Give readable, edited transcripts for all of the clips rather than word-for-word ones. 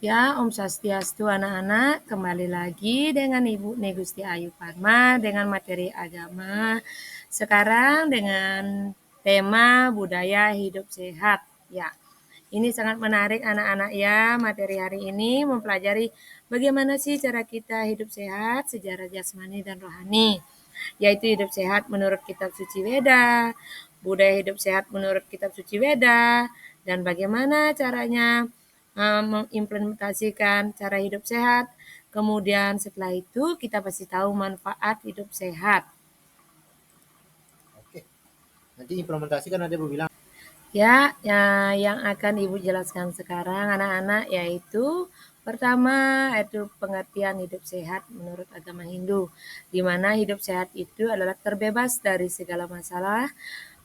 Ya, Om Swastiastu anak-anak, kembali lagi dengan Ibu Negusti Ayu Parma dengan materi agama. Sekarang dengan tema budaya hidup sehat. Ya, ini sangat menarik anak-anak ya. Materi hari ini mempelajari bagaimana sih cara kita hidup sehat, sejarah jasmani dan rohani. Yaitu hidup sehat menurut kitab suci Weda, budaya hidup sehat menurut kitab suci Weda, dan bagaimana caranya mengimplementasikan cara hidup sehat. Kemudian setelah itu kita pasti tahu manfaat hidup sehat. Oke. Nanti implementasi kan ada Bu bilang. Ya, yang akan Ibu jelaskan sekarang anak-anak yaitu pertama itu pengertian hidup sehat menurut agama Hindu, di mana hidup sehat itu adalah terbebas dari segala masalah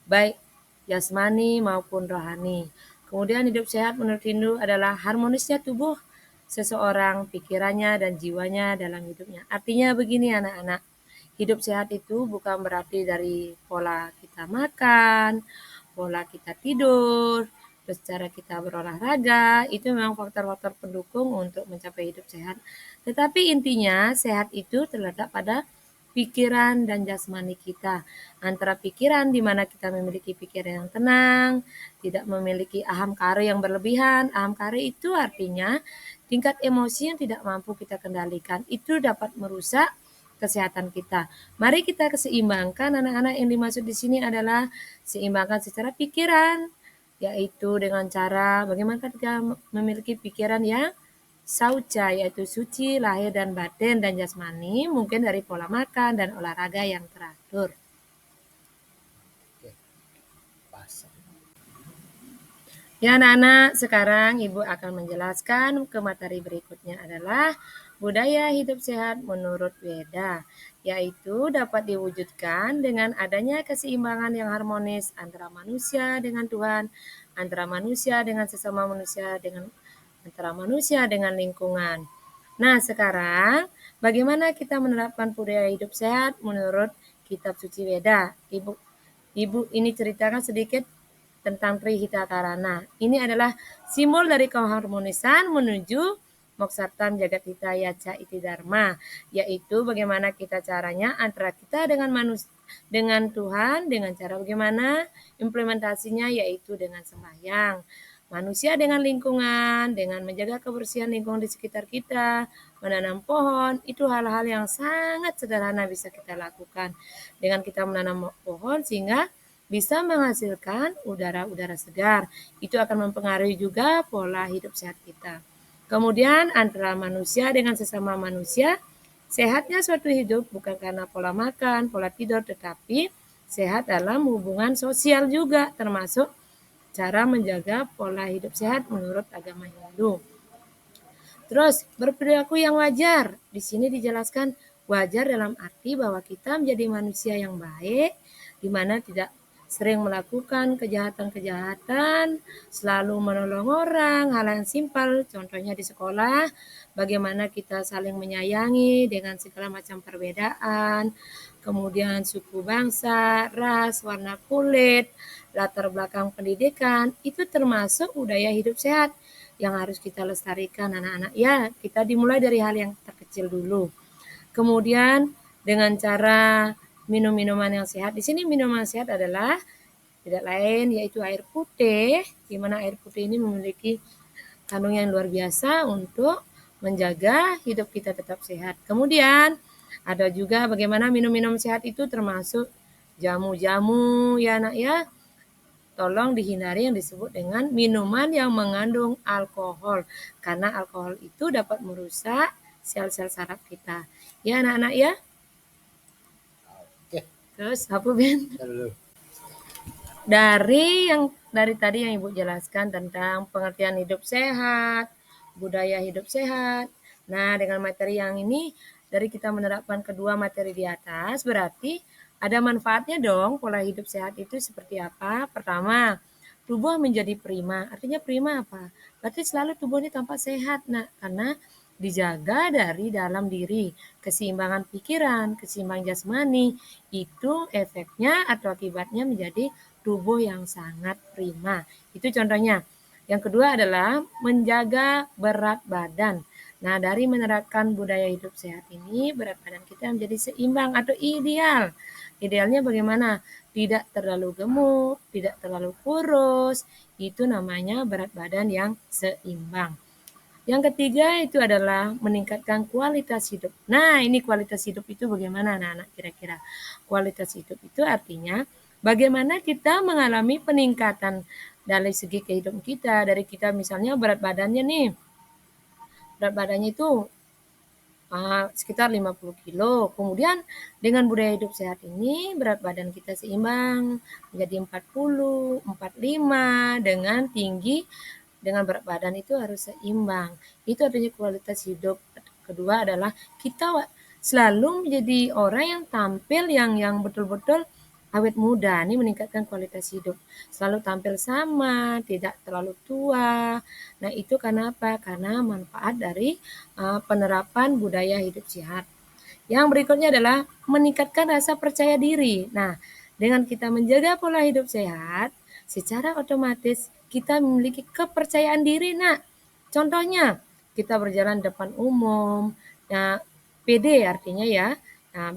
baik jasmani maupun rohani. Kemudian hidup sehat menurut Hindu adalah harmonisnya tubuh seseorang, pikirannya dan jiwanya dalam hidupnya. Artinya begini anak-anak, hidup sehat itu bukan berarti dari pola kita makan, pola kita tidur, terus cara kita berolahraga, itu memang faktor-faktor pendukung untuk mencapai hidup sehat. Tetapi intinya sehat itu terletak pada pikiran dan jasmani kita. Antara pikiran di mana kita memiliki pikiran yang tenang, tidak memiliki aham kare yang berlebihan. Aham kare itu artinya tingkat emosi yang tidak mampu kita kendalikan. Itu dapat merusak kesehatan kita. Mari kita keseimbangkan anak-anak, yang dimaksud di sini adalah seimbangkan secara pikiran, yaitu dengan cara bagaimana kita memiliki pikiran yang sauca, yaitu suci, lahir dan batin dan jasmani, mungkin dari pola makan dan olahraga yang teratur. Oke. Pas. Ya anak-anak, sekarang Ibu akan menjelaskan ke materi berikutnya adalah budaya hidup sehat menurut Weda, yaitu dapat diwujudkan dengan adanya keseimbangan yang harmonis antara manusia dengan Tuhan, antara manusia dengan sesama manusia, antara manusia dengan lingkungan. Nah, sekarang bagaimana kita menerapkan budaya hidup sehat menurut kitab suci Weda? Ibu ini ceritakan sedikit tentang Trihitakarana. Ini adalah simbol dari keharmonisan menuju Moksartam Jagat Hitaya Ca Iti Dharma, yaitu bagaimana kita caranya antara kita dengan manusia, dengan Tuhan, dengan cara bagaimana implementasinya, yaitu dengan sembahyang. Manusia dengan lingkungan, dengan menjaga kebersihan lingkungan di sekitar kita, menanam pohon, itu hal-hal yang sangat sederhana bisa kita lakukan. Dengan kita menanam pohon sehingga bisa menghasilkan udara-udara segar. Itu akan mempengaruhi juga pola hidup sehat kita. Kemudian antara manusia dengan sesama manusia, sehatnya suatu hidup bukan karena pola makan, pola tidur, tetapi sehat dalam hubungan sosial juga, termasuk cara menjaga pola hidup sehat menurut agama Hindu. Terus berperilaku yang wajar. Di sini dijelaskan wajar dalam arti bahwa kita menjadi manusia yang baik, di mana tidak sering melakukan kejahatan-kejahatan, selalu menolong orang, hal yang simpel, contohnya di sekolah, bagaimana kita saling menyayangi dengan segala macam perbedaan, kemudian suku bangsa, ras, warna kulit, latar belakang pendidikan, itu termasuk budaya hidup sehat yang harus kita lestarikan anak-anak. Ya, kita dimulai dari hal yang terkecil dulu. Kemudian dengan cara minum minuman yang sehat. Di sini minuman sehat adalah tidak lain yaitu air putih, di mana air putih ini memiliki kandungan yang luar biasa untuk menjaga hidup kita tetap sehat. Kemudian ada juga bagaimana minum-minum sehat itu termasuk jamu-jamu ya anak ya. Tolong dihindari yang disebut dengan minuman yang mengandung alkohol, karena alkohol itu dapat merusak sel-sel saraf kita. Ya anak-anak ya. Oke. Terus apa Ben? Dulu. Dari tadi yang Ibu jelaskan tentang pengertian hidup sehat, budaya hidup sehat. Nah, dengan materi yang ini dari kita menerapkan kedua materi di atas berarti ada manfaatnya dong. Pola hidup sehat itu seperti apa? Pertama, tubuh menjadi prima. Artinya prima apa? Berarti selalu tubuh ini tampak sehat. Nah, karena dijaga dari dalam diri. Keseimbangan pikiran, keseimbangan jasmani, itu efeknya atau akibatnya menjadi tubuh yang sangat prima. Itu contohnya. Yang kedua adalah menjaga berat badan. Nah, dari menerapkan budaya hidup sehat ini, berat badan kita menjadi seimbang atau ideal. Idealnya bagaimana? Tidak terlalu gemuk, tidak terlalu kurus. Itu namanya berat badan yang seimbang. Yang ketiga itu adalah meningkatkan kualitas hidup. Nah, ini kualitas hidup itu bagaimana anak-anak kira-kira? Kualitas hidup itu artinya bagaimana kita mengalami peningkatan dari segi kehidupan kita. Dari kita misalnya berat badannya nih, berat badannya itu sekitar 50 kilo. Kemudian dengan budaya hidup sehat ini berat badan kita seimbang menjadi 40, 45 dengan tinggi dengan berat badan itu harus seimbang. Itu artinya kualitas hidup. Kedua adalah kita selalu menjadi orang yang tampil yang betul-betul awet muda. Ini meningkatkan kualitas hidup. Selalu tampil sama, tidak terlalu tua. Nah, itu karena apa? Karena manfaat dari penerapan budaya hidup sehat. Yang berikutnya adalah meningkatkan rasa percaya diri. Nah, dengan kita menjaga pola hidup sehat, secara otomatis kita memiliki kepercayaan diri. Nah, contohnya kita berjalan depan umum, nah, pede artinya ya. Nah,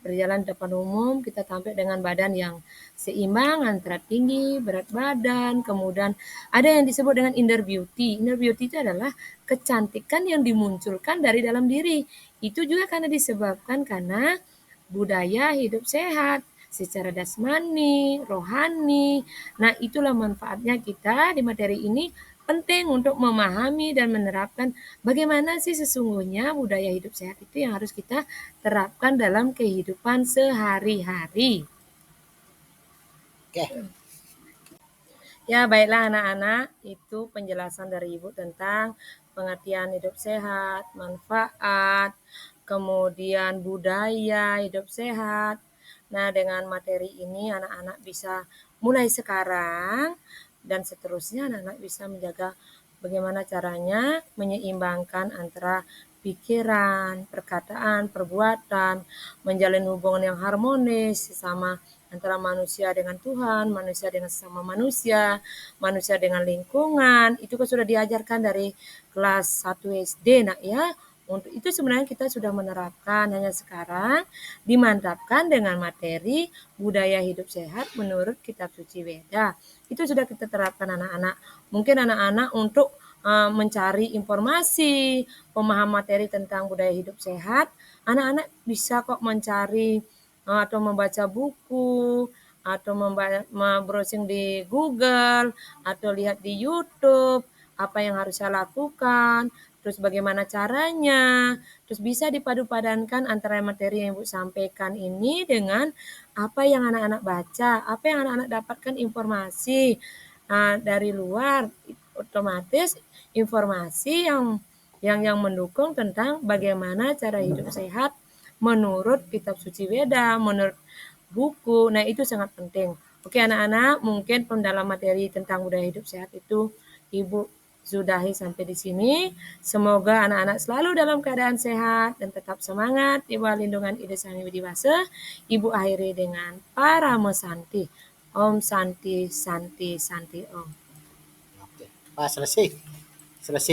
berjalan depan umum kita tampil dengan badan yang seimbang antara tinggi, berat badan, kemudian ada yang disebut dengan inner beauty. Inner beauty itu adalah kecantikan yang dimunculkan dari dalam diri. Itu juga karena disebabkan karena budaya hidup sehat secara jasmani, rohani. Nah, itulah manfaatnya kita di materi ini penting untuk memahami dan menerapkan bagaimana sih sesungguhnya budaya hidup sehat itu yang harus kita terapkan dalam kehidupan sehari-hari. Oke. Ya, baiklah anak-anak, itu penjelasan dari Ibu tentang pengertian hidup sehat, manfaat, kemudian budaya hidup sehat. Nah, dengan materi ini anak-anak bisa mulai sekarang dan seterusnya anak-anak bisa menjaga bagaimana caranya menyeimbangkan antara pikiran, perkataan, perbuatan, menjalin hubungan yang harmonis sesama antara manusia dengan Tuhan, manusia dengan sesama manusia, manusia dengan lingkungan. Itu kan sudah diajarkan dari kelas 1 SD, nak ya. Untuk itu sebenarnya kita sudah menerapkan, hanya sekarang dimantapkan dengan materi budaya hidup sehat menurut kitab suci Weda. Itu sudah kita terapkan anak-anak. Mungkin anak-anak untuk mencari informasi, pemahaman materi tentang budaya hidup sehat, anak-anak bisa kok mencari atau membaca buku, atau browsing di Google, atau lihat di YouTube, apa yang harus saya lakukan, terus bagaimana caranya, terus bisa dipadu-padankan antara materi yang Ibu sampaikan ini dengan apa yang anak-anak baca, apa yang anak-anak dapatkan informasi dari luar, otomatis informasi yang mendukung tentang bagaimana cara hidup sehat menurut kitab suci Weda, menurut buku. Nah, itu sangat penting. Oke, anak-anak, mungkin pendalam materi tentang budaya hidup sehat itu Ibu sudahi sampai di sini. Semoga anak-anak selalu dalam keadaan sehat dan tetap semangat di bawah lindungan Ida Sang Widiwasa. Ibu akhiri dengan Paramo Santi. Om Santi, Santi, Santi Om. Oke. Pak, selesai. Selesai.